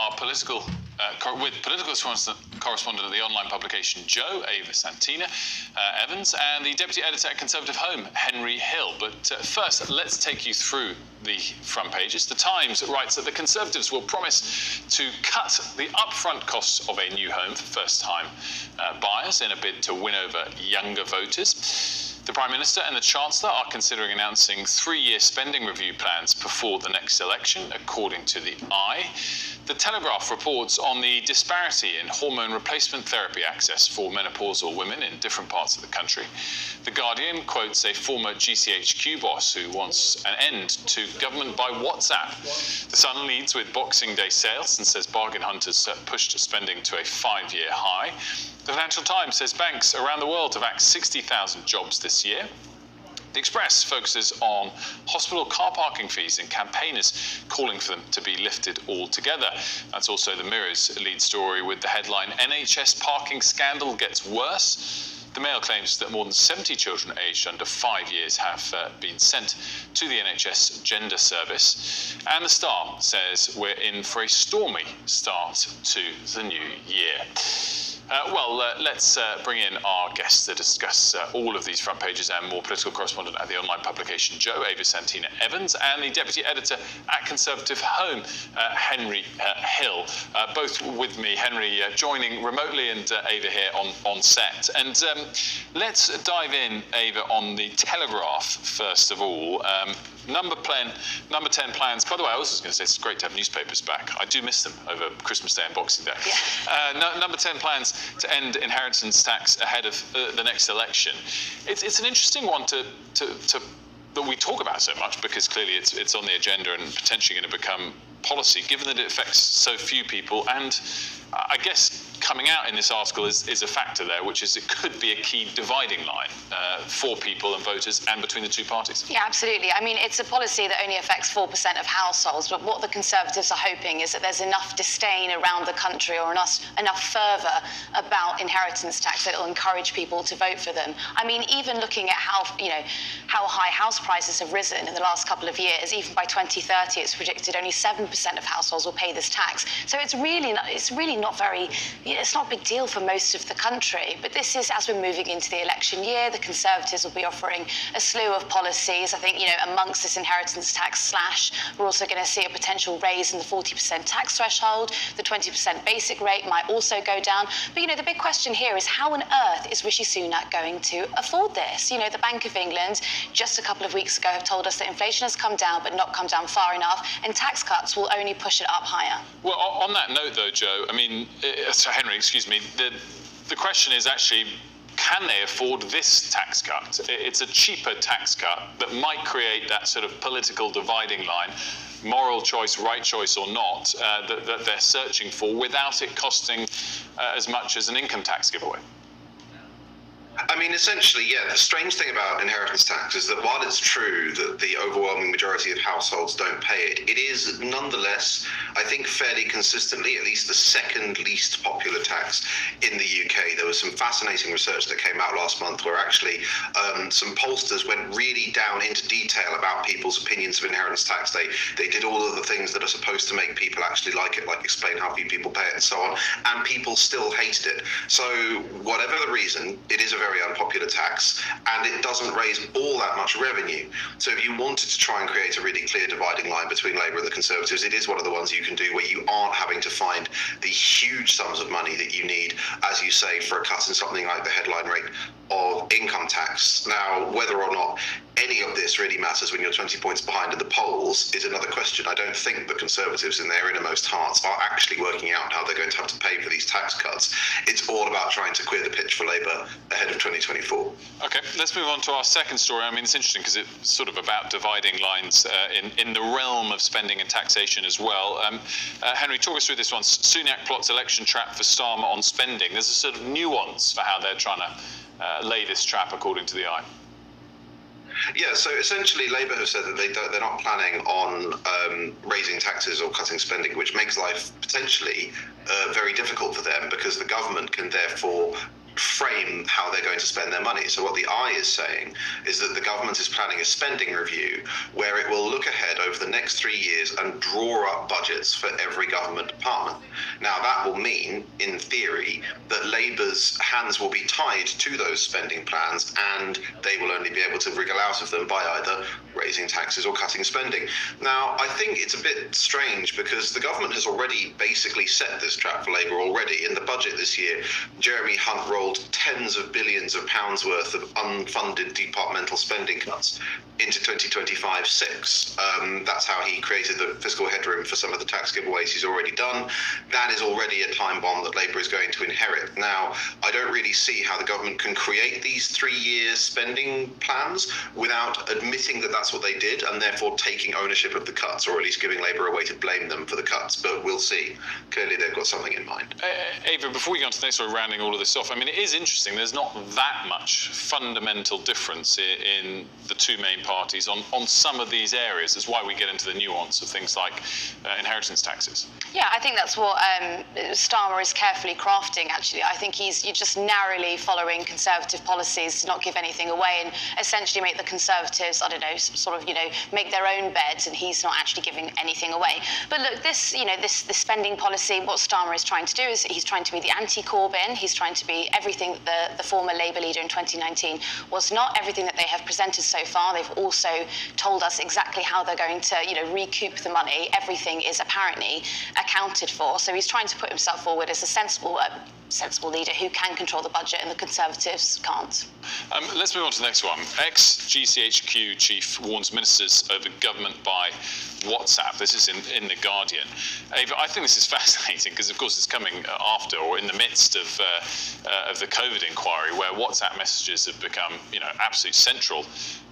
our political correspondent at the online publication Joe, Ava Santina Evans, and the deputy editor at Conservative Home, Henry Hill. But first, let's take you through the front pages. The Times writes that the Conservatives will promise to cut the upfront costs of a new home for first-time buyers in a bid to win over younger voters. The Prime Minister and the Chancellor are considering announcing 3-year spending review plans before the next election, according to the Eye. The Telegraph reports on the disparity in hormone replacement therapy access for menopausal women in different parts of the country. The Guardian quotes a former GCHQ boss who wants an end to government by WhatsApp. The Sun leads with Boxing Day sales and says bargain hunters pushed spending to a 5-year high. The Financial Times says banks around the world have axed 60,000 jobs this year. The Express focuses on hospital car parking fees and campaigners calling for them to be lifted altogether. That's also the Mirror's lead story with the headline, NHS parking scandal gets worse. The Mail claims that more than 70 children aged under 5 years have been sent to the NHS gender service. And the Star says we're in for a stormy start to the new year. Let's bring in our guests to discuss all of these front pages and more. Political correspondent at the online publication Joe, Ava Santina Evans, and the deputy editor at Conservative Home, Henry Hill. Both with me, Henry joining remotely, and Ava here on set. And let's dive in, Ava, on the Telegraph first of all. Number 10 plans. By the way, I was just going to say it's great to have newspapers back. I do miss them over Christmas Day and Boxing Day. Yeah. Number 10 plans to end inheritance tax ahead of the next election. It's an interesting one to that we talk about so much, because clearly it's on the agenda and potentially going to become policy, given that it affects so few people. And I guess coming out in this article is a factor there, which is it could be a key dividing line for people and voters and between the two parties. Yeah, absolutely. I mean, it's a policy that only affects 4% of households, but what the Conservatives are hoping is that there's enough disdain around the country, or enough fervour about inheritance tax, that it'll encourage people to vote for them. I mean, even looking at how high house prices have risen in the last couple of years, even by 2030, it's predicted only 7% of households will pay this tax. So it's really not very. It's not a big deal for most of the country, but this is, as we're moving into the election year, the Conservatives will be offering a slew of policies. I think, amongst this inheritance tax slash, we're also going to see a potential raise in the 40% tax threshold. The 20% basic rate might also go down. But, the big question here is, how on earth is Rishi Sunak going to afford this? The Bank of England, just a couple of weeks ago, have told us that inflation has come down, but not come down far enough, and tax cuts will only push it up higher. Well, on that note, though, Joe, Henry, excuse me, the question is actually, can they afford this tax cut? It's a cheaper tax cut that might create that sort of political dividing line, moral choice, right choice or not, that they're searching for, without it costing as much as an income tax giveaway. I mean, essentially, yeah, the strange thing about inheritance tax is that while it's true that the overwhelming majority of households don't pay it, it is nonetheless, I think, fairly consistently, at least the second least popular tax in the UK. There was some fascinating research that came out last month where actually some pollsters went really down into detail about people's opinions of inheritance tax. They did all of the things that are supposed to make people actually like it, like explain how few people pay it and so on, and people still hated it. So whatever the reason, it is a very unpopular tax, and it doesn't raise all that much revenue. So if you wanted to try and create a really clear dividing line between Labour and the Conservatives, it is one of the ones you can do where you aren't having to find the huge sums of money that you need, as you say, for a cut in something like the headline rate of income tax. Now, whether or not any of this really matters when you're 20 points behind in the polls is another question. I don't think the Conservatives in their innermost hearts are actually working out how they're going to have to pay for these tax cuts. It's all about trying to clear the pitch for Labour ahead of 2024. Okay, let's move on to our second story. I mean, it's interesting because it's sort of about dividing lines in the realm of spending and taxation as well. Henry, talk us through this one. Sunak plots election trap for Starmer on spending. There's a sort of nuance for how they're trying to lay this trap, according to the Eye. Yeah, so essentially Labour have said that they're not planning on raising taxes or cutting spending, which makes life potentially very difficult for them, because the government can therefore frame how they're going to spend their money. So what the I is saying is that the government is planning a spending review where it will look ahead over the next 3 years and draw up budgets for every government department. Now that will mean, in theory, that Labour's hands will be tied to those spending plans and they will only be able to wriggle out of them by either raising taxes or cutting spending. Now, I think it's a bit strange because the government has already basically set this trap for Labour already. In the budget this year, Jeremy Hunt rolled tens of billions of pounds worth of unfunded departmental spending cuts into 2025-6. That's how he created the fiscal headroom for some of the tax giveaways he's already done. That is already a time bomb that Labour is going to inherit. Now, I don't really see how the government can create these 3-year spending plans without admitting that that's what they did and therefore taking ownership of the cuts, or at least giving Labour a way to blame them for the cuts. But we'll see. Clearly, they've got something in mind. Ava, before we go on to the next one, rounding all of this off, I mean, it is interesting. There's not that much fundamental difference in the two main parties on some of these areas. That's why we get into the nuance of things like inheritance taxes. Yeah, I think that's what Starmer is carefully crafting, actually. I think you're just narrowly following Conservative policies to not give anything away and essentially make the Conservatives, I don't know, sort of, make their own beds, and he's not actually giving anything away. But look, this spending policy, what Starmer is trying to do is he's trying to be the anti-Corbyn. He's trying to be everything that the former Labour leader in 2019 was not, everything that they have presented so far. They've also told us exactly how they're going to, recoup the money. Everything is apparently accounted for. So he's trying to put himself forward as a sensible leader who can control the budget, and the Conservatives can't. Let's move on to the next one. Ex-GCHQ chief warns ministers over government by WhatsApp. This is in The Guardian. Ava, I think this is fascinating because, of course, it's coming after or in the midst of the COVID inquiry, where WhatsApp messages have become, absolutely central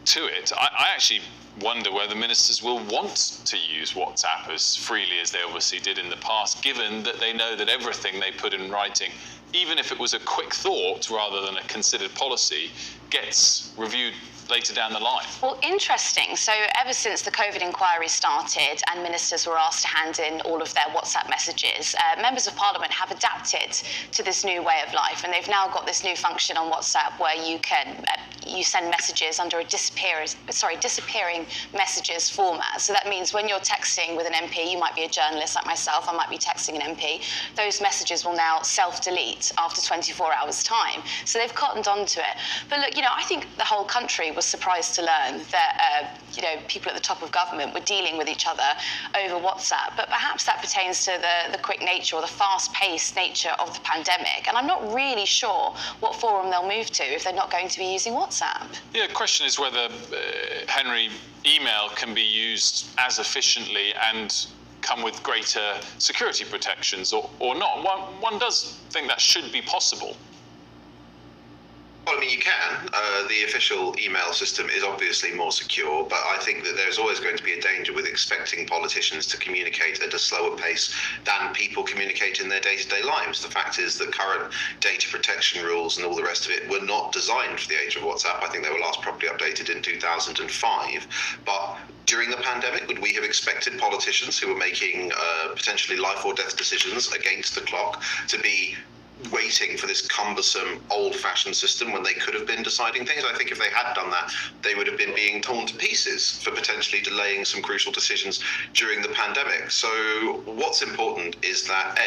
to it. I actually wonder whether ministers will want to use WhatsApp as freely as they obviously did in the past, given that they know that everything they put in writing, even if it was a quick thought rather than a considered policy, gets reviewed later down the line. Well, interesting. So ever since the COVID inquiry started and ministers were asked to hand in all of their WhatsApp messages, members of Parliament have adapted to this new way of life, and they've now got this new function on WhatsApp where you can you send messages under a disappearing messages format. So that means when you're texting with an MP, you might be a journalist like myself, I might be texting an MP, those messages will now self-delete after 24 hours time. So they've cottoned onto it. But look, I think the whole country was surprised to learn that people at the top of government were dealing with each other over WhatsApp. But perhaps that pertains to the quick nature or the fast-paced nature of the pandemic. And I'm not really sure what forum they'll move to if they're not going to be using WhatsApp. Yeah, the question is whether, Henry, email can be used as efficiently and come with greater security protections or not. One does think that should be possible. Well, I mean, you can. The official email system is obviously more secure, but I think that there's always going to be a danger with expecting politicians to communicate at a slower pace than people communicate in their day-to-day lives. The fact is that current data protection rules and all the rest of it were not designed for the age of WhatsApp. I think they were last properly updated in 2005. But during the pandemic, would we have expected politicians who were making potentially life or death decisions against the clock to be waiting for this cumbersome old-fashioned system when they could have been deciding things? I think if they had done that, they would have been being torn to pieces for potentially delaying some crucial decisions during the pandemic. So what's important is that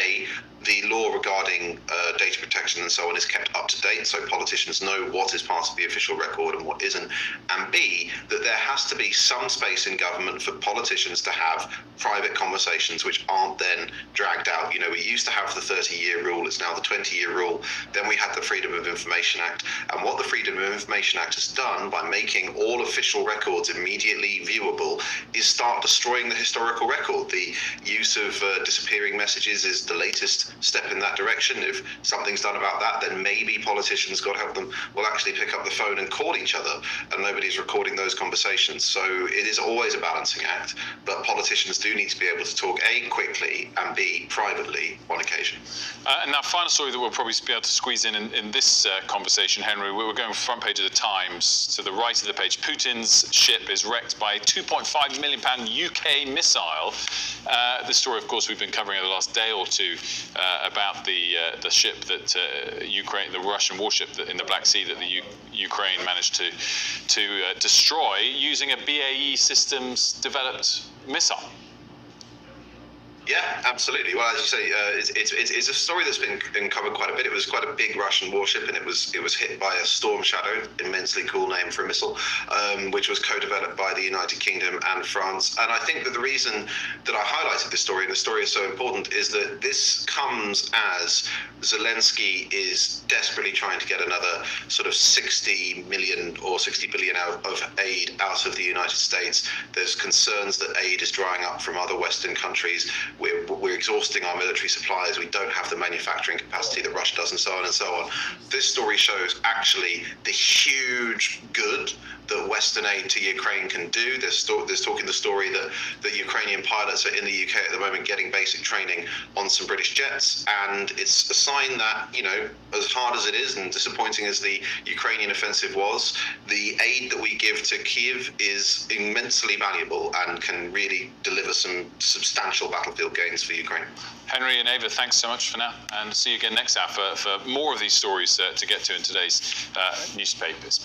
the law regarding data protection and so on is kept up to date, so politicians know what is part of the official record and what isn't, and B, that there has to be some space in government for politicians to have private conversations which aren't then dragged out. We used to have the 30-year rule, it's now the 20-year rule, then we had the Freedom of Information Act, and what the Freedom of Information Act has done by making all official records immediately viewable is start destroying the historical record. The use of disappearing messages is the latest step in that direction. If something's done about that, then maybe politicians, God help them, will actually pick up the phone and call each other, and nobody's recording those conversations. So it is always a balancing act, but politicians do need to be able to talk A, quickly, and B, privately on occasion. And now, final story that we'll probably be able to squeeze in this conversation, Henry. We were going front page of the Times. To the right of the page, Putin's ship is wrecked by a £2.5 million UK missile. This story, of course, we've been covering over the last day or two about the ship that Ukraine, the Russian warship that in the Black Sea that the Ukraine managed to destroy using a BAE Systems developed missile. Yeah, absolutely. Well, as you say, it's a story that's been covered quite a bit. It was quite a big Russian warship, and it was hit by a Storm Shadow, immensely cool name for a missile, which was co-developed by the United Kingdom and France. And I think that the reason that I highlighted this story, and the story is so important, is that this comes as Zelensky is desperately trying to get another sort of 60 million or 60 billion of aid out of the United States. There's concerns that aid is drying up from other Western countries. We're exhausting our military supplies. We don't have the manufacturing capacity that Russia does, and so on and so on. This story shows actually the huge good that Western aid to Ukraine can do. There's talking the story that Ukrainian pilots are in the UK at the moment getting basic training on some British jets, and it's a sign that, you know, as hard as it is and disappointing as the Ukrainian offensive was, the aid that we give to Kyiv is immensely valuable and can really deliver some substantial battlefield gains for Ukraine. Henry and Ava, thanks so much for now, and see you again next hour for more of these stories to get to in today's newspapers.